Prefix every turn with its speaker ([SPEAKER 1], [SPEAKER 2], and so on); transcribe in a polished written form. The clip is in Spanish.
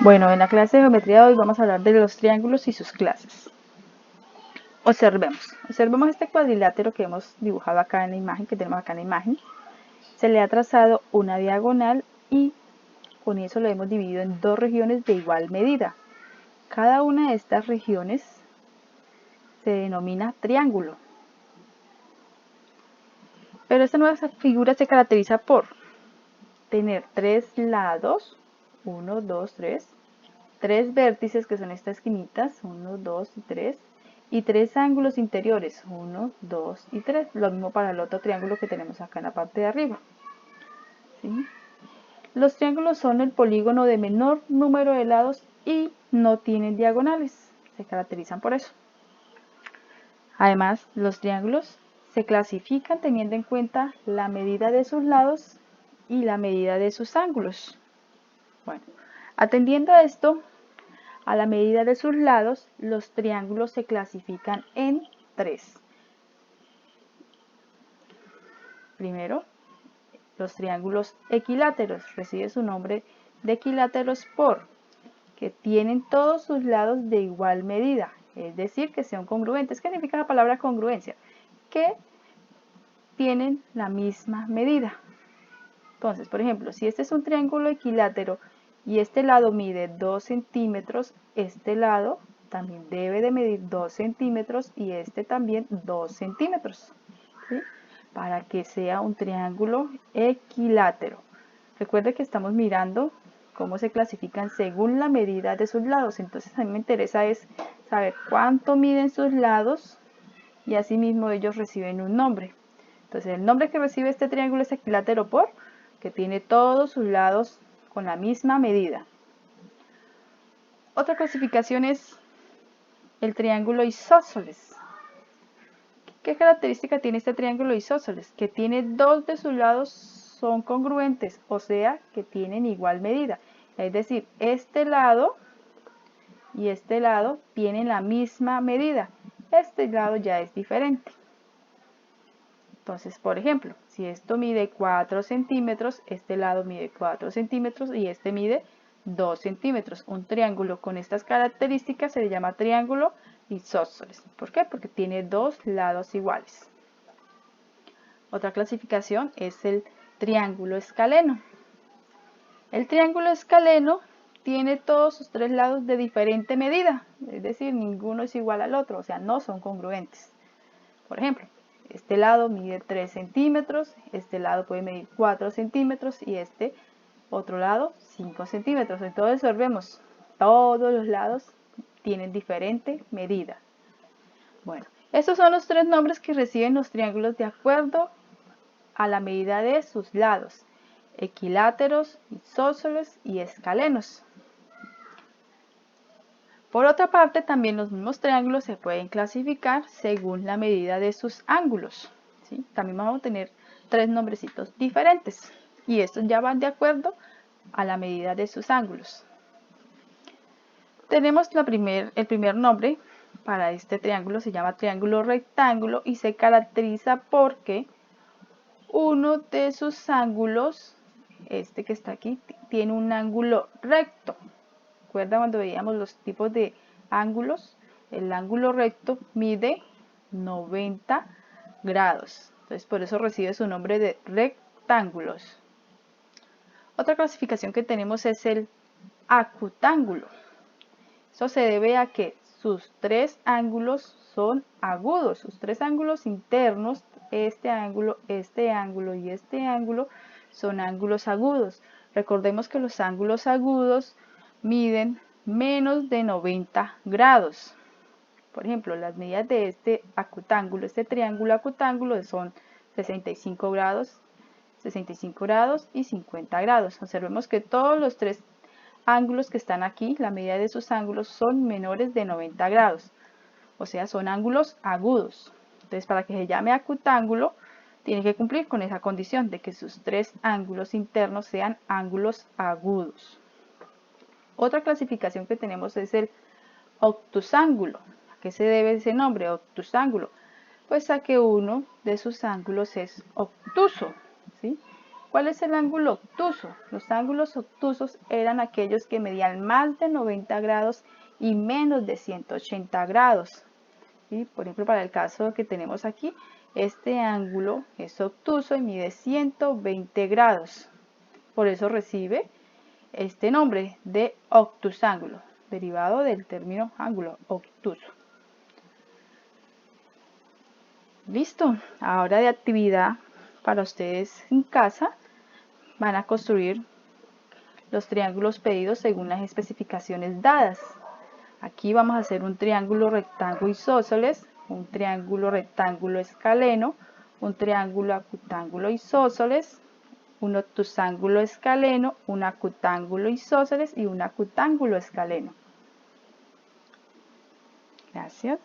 [SPEAKER 1] Bueno, en la clase de geometría de hoy vamos a hablar de los triángulos y sus clases. Observemos este cuadrilátero que hemos dibujado acá en la imagen, que tenemos acá en la imagen. Se le ha trazado una diagonal y con eso lo hemos dividido en dos regiones de igual medida. Cada una de estas regiones se denomina triángulo. Pero esta nueva figura se caracteriza por tener tres lados, 1, 2, 3, tres vértices que son estas esquinitas, 1, 2 y 3, y tres ángulos interiores, 1, 2 y 3, lo mismo para el otro triángulo que tenemos acá en la parte de arriba. ¿Sí? Los triángulos son el polígono de menor número de lados y no tienen diagonales, se caracterizan por eso. Además, los triángulos se clasifican teniendo en cuenta la medida de sus lados y la medida de sus ángulos. Bueno, atendiendo a esto, a la medida de sus lados, los triángulos se clasifican en tres. Primero, los triángulos equiláteros. Recibe su nombre de equiláteros porque tienen todos sus lados de igual medida, es decir, que sean congruentes. ¿Qué significa la palabra congruencia? Que tienen la misma medida. Entonces, por ejemplo, si este es un triángulo equilátero y este lado mide 2 centímetros, este lado también debe de medir 2 centímetros y este también 2 centímetros, ¿sí? Para que sea un triángulo equilátero. Recuerde que estamos mirando cómo se clasifican según la medida de sus lados. Entonces a mí me interesa es saber cuánto miden sus lados y asimismo ellos reciben un nombre. Entonces el nombre que recibe este triángulo es equilátero porque tiene todos sus lados con la misma medida. Otra clasificación es el triángulo isósceles. ¿Qué característica tiene este triángulo isósceles? Que tiene dos de sus lados son congruentes, o sea, que tienen igual medida. Es decir, este lado y este lado tienen la misma medida. Este lado ya es diferente. Entonces, por ejemplo, si esto mide 4 centímetros, este lado mide 4 centímetros y este mide 2 centímetros. Un triángulo con estas características se le llama triángulo isósceles. ¿Por qué? Porque tiene dos lados iguales. Otra clasificación es el triángulo escaleno. El triángulo escaleno tiene todos sus tres lados de diferente medida, es decir, ninguno es igual al otro, o sea, no son congruentes. Por ejemplo, este lado mide 3 centímetros, este lado puede medir 4 centímetros y este otro lado 5 centímetros. Entonces vemos, todos los lados tienen diferente medida. Bueno, estos son los tres nombres que reciben los triángulos de acuerdo a la medida de sus lados: equiláteros, isósceles y escalenos. Por otra parte, también los mismos triángulos se pueden clasificar según la medida de sus ángulos, ¿sí? También vamos a tener tres nombrecitos diferentes y estos ya van de acuerdo a la medida de sus ángulos. Tenemos el primer nombre para este triángulo, se llama triángulo rectángulo y se caracteriza porque uno de sus ángulos, este que está aquí, tiene un ángulo recto. ¿Recuerda cuando veíamos los tipos de ángulos? El ángulo recto mide 90 grados. Entonces por eso recibe su nombre de rectángulos. Otra clasificación que tenemos es el acutángulo. Eso se debe a que sus tres ángulos son agudos. Sus tres ángulos internos, este ángulo y este ángulo, son ángulos agudos. Recordemos que los ángulos agudos miden menos de 90 grados. Por ejemplo, las medidas de este acutángulo, este triángulo acutángulo, son 65 grados, 65 grados y 50 grados. Observemos que todos los tres ángulos que están aquí, la medida de sus ángulos son menores de 90 grados. O sea, son ángulos agudos. Entonces, para que se llame acutángulo, tiene que cumplir con esa condición de que sus tres ángulos internos sean ángulos agudos. Otra clasificación que tenemos es el obtusángulo. ¿A qué se debe ese nombre, obtusángulo? Pues a que uno de sus ángulos es obtuso, ¿sí? ¿Cuál es el ángulo obtuso? Los ángulos obtusos eran aquellos que medían más de 90 grados y menos de 180 grados. ¿Sí? Por ejemplo, para el caso que tenemos aquí, este ángulo es obtuso y mide 120 grados. Por eso recibe este nombre de obtusángulo, derivado del término ángulo obtuso. Listo, ahora de actividad para ustedes en casa, van a construir los triángulos pedidos según las especificaciones dadas. Aquí vamos a hacer un triángulo rectángulo isósceles, un triángulo rectángulo escaleno, un triángulo acutángulo isósceles, un obtusángulo escaleno, un acutángulo isósceles y un acutángulo escaleno. Gracias.